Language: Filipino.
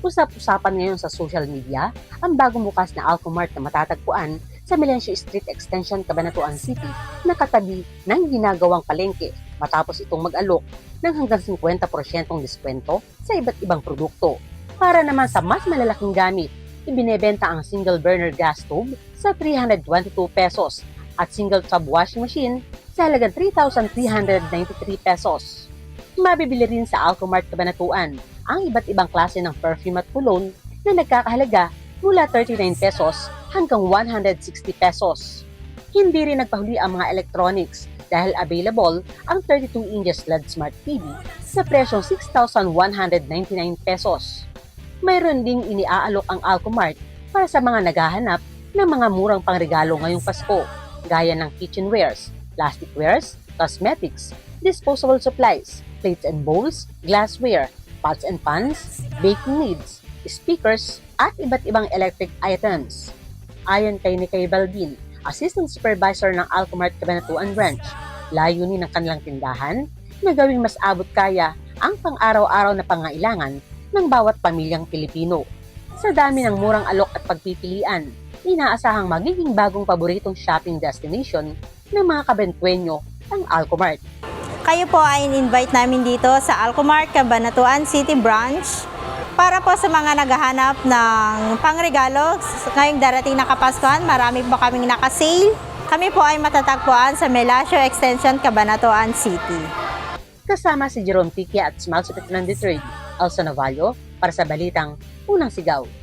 Usap-usapan ngayon sa social media ang bagong bukas na Alcomart na matatagpuan sa Melencio Street Extension, Cabanatuan City na katabi ng ginagawang palengke matapos itong mag-alok ng hanggang 50% diskwento sa iba't ibang produkto. Para naman sa mas malalaking gamit, ibinebenta ang single burner gas stove sa 322 pesos at single tub washing machine sa halagang 3,393 pesos. Mabibili rin sa Alcomart Cabanatuan ang iba't ibang klase ng perfume at cologne na nagkakahalaga mula 39 pesos hanggang 160 pesos. Hindi rin nagpahuli ang mga electronics dahil available ang 32 inches LED Smart TV sa presyong 6,199 pesos. Mayroon ding iniaalok ang Alcomart para sa mga naghahanap ng mga murang pangregalo ngayong Pasko, gaya ng kitchenwares, plasticwares, cosmetics, disposable supplies, plates and bowls, glassware, pots and pans, baking needs, speakers, at iba't ibang electric items. Ayon kay Nikay Balbin, Assistant Supervisor ng Alcomart Cabanatuan Branch, layunin ng kanilang tindahan na gawing mas abot kaya ang pang-araw-araw na pangailangan ng bawat pamilyang Pilipino. Sa dami ng murang alok at pagpipilian, inaasahang magiging bagong paboritong shopping destination ng mga kabentwenyo ang Alcomart. Kayo po ay in-invite namin dito sa Alcomart Cabanatuan City Branch para po sa mga naghahanap ng pangregalo. Ngayong darating na Kapaskuhan, marami po kaming nakasale. Kami po ay matatagpuan sa Melencio Extension, Cabanatuan City. Kasama si Jerome Tiquia at Smiles of the 23, Elsa Navallo para sa Balitang Unang Sigaw.